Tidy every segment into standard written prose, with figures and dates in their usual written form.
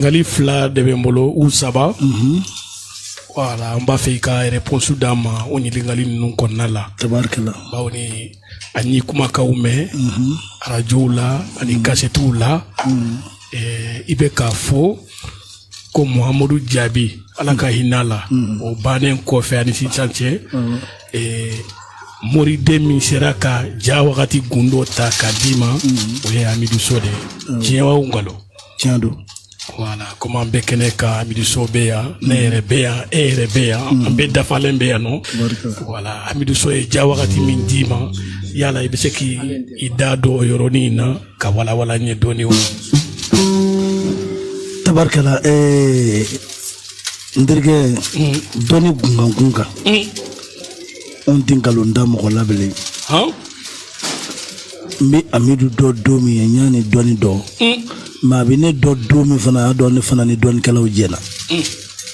Ngali fla de bembolo ou saba. Voilà, on va faire une réponse d'ama on y lingali nun konnala. Tabarkala. Bawni ani kuma kaume radio la ani kasetu la ibe ka fo ko Muhammadu Jabi alaka hinala o banen ko fe ani sinchanche mori demi seraka ja wakati gundo ta kadima o ye Amidou Sode jewa ungalo tiando. Voilà, comment bekene ka Amidou Sobeya nere beya ere beya ambe dafalen beya no. Voilà, Amidou Soye ja wakati mindima yala ibeseki idado yoronina ka wala nye doni wa. Tabarkala ndirge doni gunga on dingalo ndamo ko labele mi Amidou do mi nyani doni do ma bi ne do mi fana do ne fana ni doni kala ujena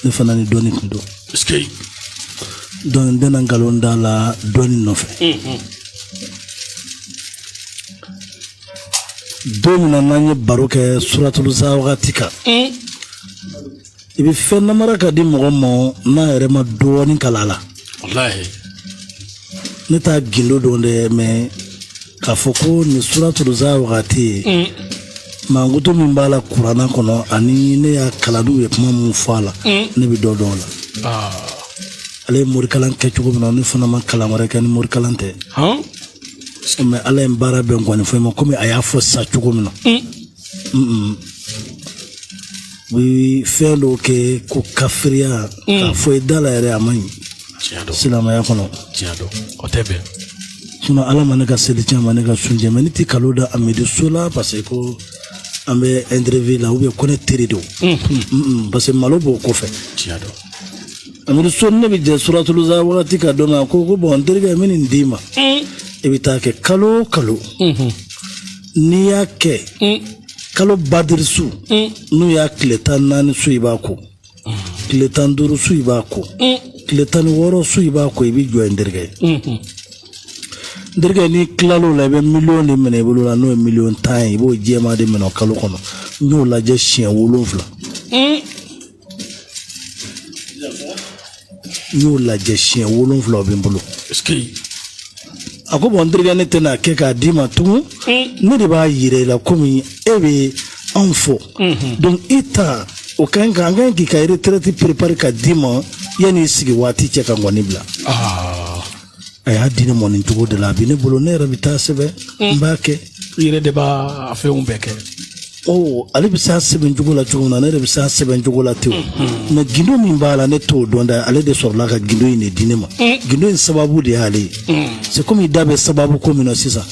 ne fana ni doni ndo ski don dena ngalo ndala doni nofe domina nanye baroke suratul zawatika ibi fenna maraka di mo na ere ma doni kalala wallahi neta gindo donde me kafoko ni suratul zawati manguto mimbala Qur'ana kono ani ne ya kaladu e kuma mun fala ne bi dodo la ale murkalan ke chugo no ni fana man kala mara kan murkalante mais ale mbara ben ko ni fo mo comme aya fo sa chugo no we felo ke ko kafria ka fo dala ere amani silama ya kono tiado otebe sino ala manaka selicha manaka sunje maniti kaloda Amidou Sola parce que ambe interview la ube connecté do parce que malobo ko fe tiado Amidou Sola ne bi de suratul zawati ka dona ko bon derga min ndima ebita ke kalo ni yake kalo badrsu nu ya kletan nan su ibako kletan duru su ibako kletan woro su ibako ibi jo derga derga ni klalo la be million de mene bolo la no million tan ibo jema de meno kalo kono nyo la je chien wolonfla nyo la je chien wolonfla be bolo ski ako bon derga ne tena ke ka dima tu ne de ba yire la komi ebe enfo donc ita o kan ki ka retraite préparer ka dima yani sigi wati che kan gonibla aya dine monin tugo de la bine bolo ne rabita sebe mbake yire de ba afe umbeke ali bisa sebe njugo la tugo na ne bisa sebe njugo la tu na gindo mimbala ne to donda ale de sorla ka gindo ine dine ma gindo in sababu de ale c'est comme il dabe sababu ko mino sisa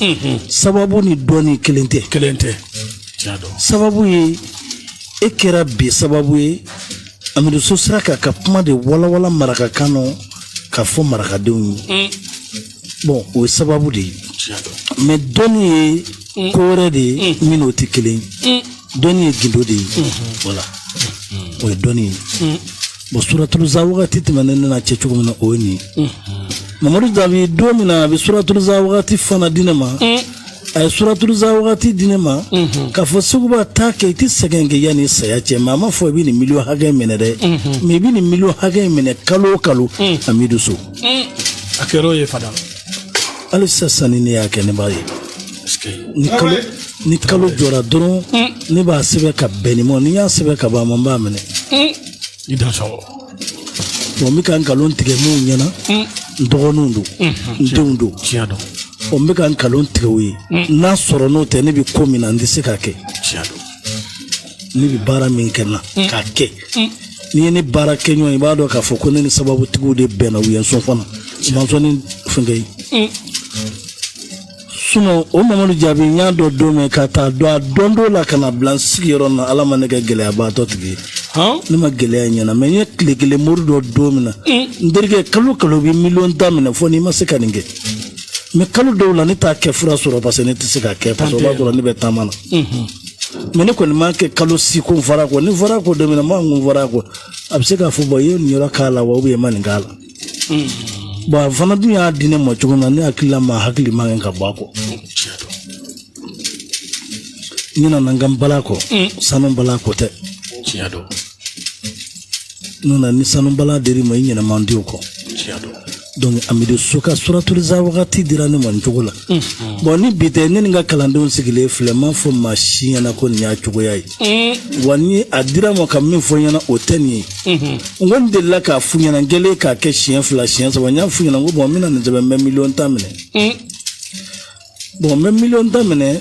sababu ni doni kelente tiado sababu yi ekera bi sababu yi Amidou Sola ka kuma de wala maraka kano ka fo maraka deun bon o sababu de mais doni kore de minoti kelen doni gindo de voilà o doni bo suratul zawati timanena na chechugo na oni Mamadou Davi domina bi suratul zawati fana dinama ay suratul zawati dinama ka fo suguba take ti segenge yani sayache mama fo bi ni million haga mene de me bi ni million haga mene kalo Amidou Sola akero ye fada ali sasani ne yake ne baye ni kalo jora dron ne ba sebe ka benimo ni ya sebe ka ba mamba mene ida so o mi kan kalon tige mu nyana dogonundu ndundu tiado o mi kan kalon tige wi na soro no te ne bi komina ndise ka ke tiado ni bi bara min kenna ka ke ni ne bara kenyo ibado ka foko ne sababu tigu de bena wi en so fana manzoni fungay suno o Mamadou Jabi nya do me kata do dondo la kana blan sigiro na ala manega gele abato tigi ni ma gele nya na menye klegele murdo do mina ndirge kalo bi million damina foni ma sekaninge me kalo do la ni ta ke fura soro parce ne tisika ke parce ba do ni betamana me ne ko ni ma ke kalo si ko fara ko ni fara ko do mina ma ngun fara ko abseka fu boye ni ra kala wa ubi maningala ba fana dunya dine mo chuguna ne akila ma hakili mangenga bako nina nangam balako sanon balako te tiɲɛ don nana ni sanubala deri ma i ɲɛnaman di o kɔ tiɲɛ don donc Amidou So ka suratul za wagati dira ne ma nin cogo la bon ni bi tɛ ne ni n ka kalandenw sigilen filɛ n m'a fɔ maa si ɲɛna ko nin y'a cogoya ye wa ni a dira ma ka min fɔ ɲɛna o tɛ nin ye n ko n delila k'a f'u ɲɛna n kɛlen k'a kɛ siɲɛ 2 siɲɛ 3 n y'a f'u ɲɛna n ko bon n bɛna nin sɛbɛn n bɛ miliyɔn 10 minɛ bon n bɛ miliyɔn 10 minɛ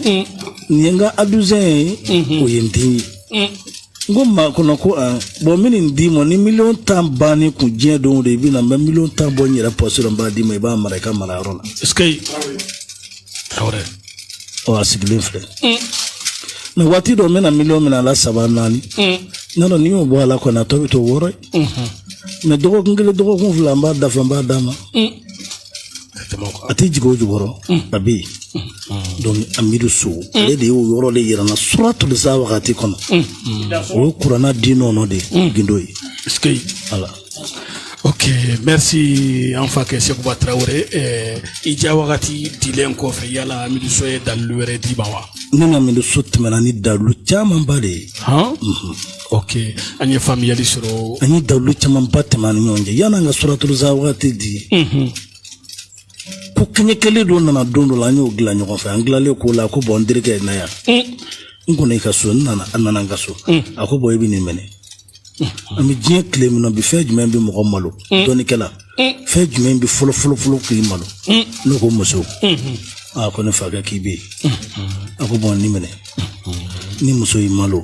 nin ye n ka abusin ye o ye n den ye n ko maa kɔnɔ ko bon min nin d'i ma ni miliyɔn 10 bannen kun diɲɛ don o don i bɛ na n bɛ miliyɔn 10 bɔ n yɛrɛ pɔsi la n b'a d'i ma i b'a mara i ka marayɔrɔ la. est-ce que Traoré a sigilen filɛ mais waati dɔ n bɛna miliyɔn minɛ a la 3 4 n'a dɔn n'i y'o bɔ a la kɔni a tɔ bɛ to 6 ye mais dɔgɔkun 1 dɔgɔkun 2 n b'a dafa n b'a d'a ma a tɛ jigin o jukɔrɔ a bɛ yen donc Amidou So ale de y'o yɔrɔ de yira n na suratul za wagati kɔnɔ o ye kuranna di nɔnɔ de gindo ye est-ce que voilà. ok merci an fa kɛ Sekuba Traoré i ja wagati dilen kɔfɛ yala Amidou So ye dalilu wɛrɛ d'i ma wa ne na Amidou So tɛmɛna ni dalilu camanba de ye ok an ye faamuyali sɔrɔ an ye dalilu camanba tɛmɛ ani ɲɔgɔn cɛ yan'an ka suratul za wagati di ko kɛɲɛ kelen dɔ nana don dɔ la an y'o dilan ɲɔgɔn fɛ an dilalen k'o la ko bon n terikɛ na yan n kɔni i ka so n nana n ka so a ko bon i bɛ nin minɛ an bɛ diɲɛ tile min na bi fɛn jumɛn bɛ mɔgɔ malo dɔnnikɛla fɛn jumɛn bɛ fɔlɔ k'i malo n'o ko muso a ko ne fakɛ k'i bɛ yen a ko bon nin minɛ ni muso y'i malo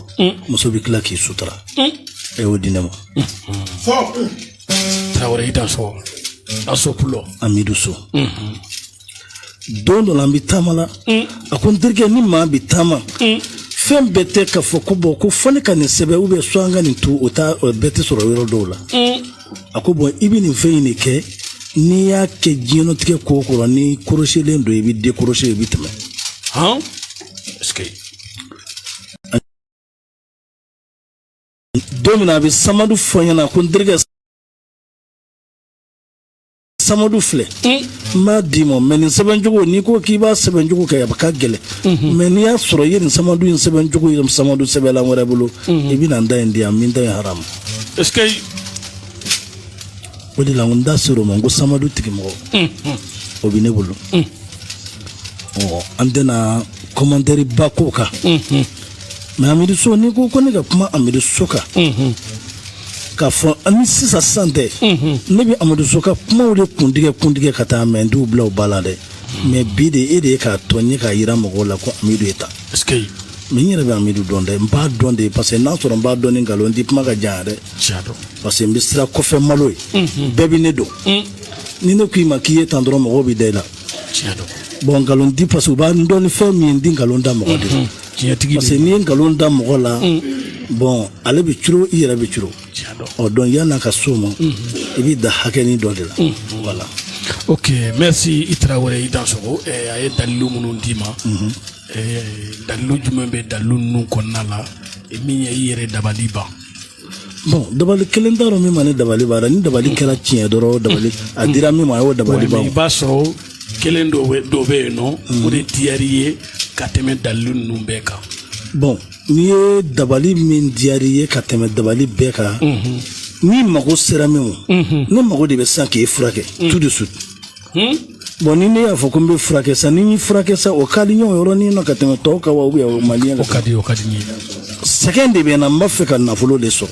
muso bɛ tila k'i sutura a y'o di ne ma Traoré i da so aso pulo Amidou So don dɔ la an bɛ taama la a ko n terikɛ ni maa bɛ taama fɛn bɛɛ tɛ k'a fɔ ko bon ko fɔ ne ka nin sɛbɛn ou bien soit an ka nin to o bɛɛ tɛ sɔrɔ yɔrɔ dɔw la a ko bon i bɛ nin fɛn in de kɛ n'i y'a kɛ diɲɛlatigɛ ko o ko la ni kɔrɔsilen don i bɛ dékɔrɔsi i bɛ tɛmɛ est-ce que don min na a bɛ Samadu fɔ n ɲɛna ko n terikɛ Samadu filɛ n b'a d'i ma mais nin sɛbɛncogo n'i ko k'i b'a sɛbɛncogo kɛ a bɛ ka gɛlɛn mais n'i y'a sɔrɔ i ye nin Samadu in sɛbɛncogo ye Samadu sɛbɛnlan wɛrɛ bolo i bɛ na n da in di yan min ta ye haramu est-ce que o de la n da ser'o ma n ko Samadu tigimɔgɔ o bɛ ne bolo an tɛna commentaire ba k'o kan mais Amidou So n'i ko ne ka kuma Amidou So kan k'a fɔ ani sisan sisan tɛ ne bɛ Amidou So ka kumaw de kuntigɛ ka taa mɛ n t'u bila o ba la dɛ mais bi de e de ye k'a tɔ n ye k'a yira mɔgɔw la ko Amidou ye tan est-ce que mais n yɛrɛ bɛ Amidou dɔn dɛ n b'a dɔn de parce que n'a sɔrɔ n b'a dɔn ni nkalon n tɛ kuma ka jan dɛ parce que n bɛ sira kɔfɛ malo ye bɛɛ bɛ ne dɔn ni ne k'i ma k'i ye tan dɔrɔn mɔgɔw bɛ da i la bon nkalon di parce que u b'a n dɔn ni fɛn min ye n di nkalon da mɔgɔ de la parce que n'i ye nkalon da mɔgɔ la bon ale bɛ curo i yɛrɛ bɛ curo donc yan'a ka s'o ma i bɛ da hakɛnin dɔ de la voilà. ok merci i Traoré i Dansoko a ye dalilu minnu d'i ma dalilu jumɛn bɛ dalilu ninnu kɔnɔna la min ye i yɛrɛ dabali ban bon dabali kelen t'a dɔn min ma ne dabali banna ni dabali kɛra tiɲɛ dɔrɔn dabali a dira min ma a y'o dabali ban i b'a sɔrɔ kelen dɔ bɛ yen nɔ o de diyar'i ye ka tɛmɛ dalilu ninnu bɛɛ kan bon n'i ye dabali min diyar'i ye ka tɛmɛ dabali bɛɛ kan n'i mago sera min ma ne mago de bɛ sisan k'e furakɛ tout de suite bon ni ne y'a fɔ ko n bɛ furakɛ sa ni n y'i furakɛ sa o ka di n ye o yɔrɔnin na ka tɛmɛ tɔw kan wa ou bien o maliyɛn kan o ka di n ye sɛgɛn de bɛ n na n b'a fɛ ka nafolo de sɔrɔ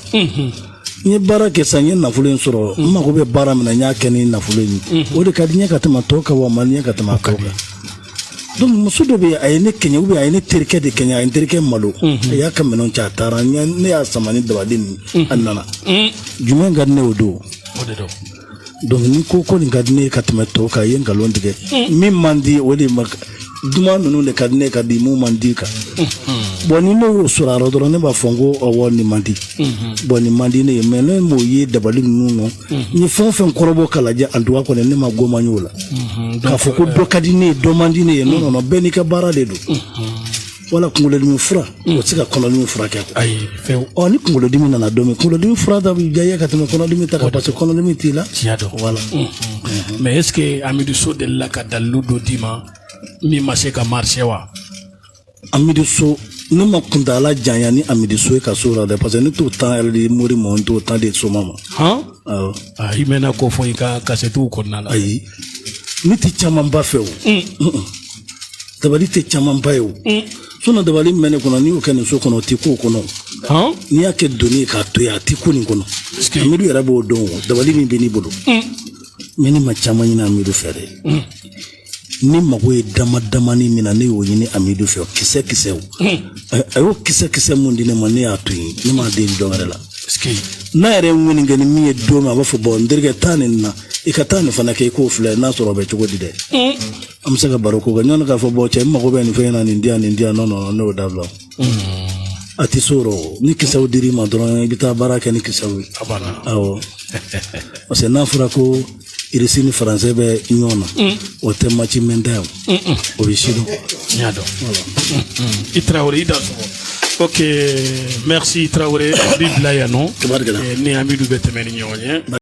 n ye baara kɛ sa n ye nafolo in sɔrɔ n mago bɛ baara min na n y'a kɛ ni nafolo in ye o de ka di n ye ka tɛmɛ tɔw kan wa maliyɛn ka tɛmɛ a tɔw kan donc muso dɔ bɛ yen a ye ne kɛɲɛ ou bien a ye ne terikɛ de kɛɲɛ a ye n terikɛ malo a y'a ka minɛnw cɛ a taara ne y'a sama ni dabali nin a nana jumɛn ka di ne o don donc ni ko nin ka di ne ye ka tɛmɛ tɔw kan a ye nkalon tigɛ min man di o de ma duman ninnu de ka di ne ka di mun man di kan bon ni ne y'o sɔrɔ a la dɔrɔn ne b'a fɔ n ko awɔ nin man di bon nin man di ne ye mais ne m'o ye dabali ninnu nɔ n ye fɛn o fɛn kɔrɔbɔ k'a lajɛ en tout cas kɔni ne ma goman y'o la k'a fɔ ko dɔ ka di ne ye dɔ man di ne ye non non bɛɛ n'i ka baara de don wala kunkolodimi fura o tɛ se ka kɔnɔdimi furakɛ quoi ni kunkolodimi nana don min kunkolodimi fura ta bɛ diya i ye ka tɛmɛ kɔnɔdimi ta kan parce que kɔnɔdimi t'i la voilà mais est ce que Amidou So delila ka dalilu dɔ d'i ma min ma se ka marché wa Amidou So ne ma kuntala janya ni Amidou Soye ka so la de parce que ne to temps elle di mori mo to temps de so mama imena ko fo ka kasetu ko nana ayi ni ti chaman ba fe o dabali te chaman ba yo sona dabali mene kono ni o ken so kono ti ko kono ni ake doni ka to ya ti ko ni kono Amidou yara bo don dabali mi be ni bolo meni ma chaman ni Amidou fere ni mago ye damadamani mina ne yo yini Amidou fɛ kisɛ o ayo kisɛ mun di ne ma ne y'a to yen ne m'a den dɔn wɛrɛ la n'a yɛrɛ ŋuni kɛ ni min ye don min a b'a fɔ bɔn n terikɛ taa nin na i ka taa nin fana kɛ i k'o filɛ n'a sɔrɔ bɛ cogo di dɛ an bɛ se ka baro ko kan ɲɔni k'a fɔ bɔn cɛ n mago bɛ nin fɛn na nin di yan ne y'o dabila a ti so rɔ ni kisɛw dir'i ma dɔrɔn i bɛ taa baara kɛ ni kisɛw ye awɔ parce que n'a fɔra ko Irisi ni français bɛ ɲɔgɔn na o tɛ match mɛn da yan o bɛ si dɔn n y'a dɔn i Traoré i da sɔgɔ ok merci Traoré bi bila yan nɔ ni Amidou bɛ tɛmɛ ni ɲɔgɔn ye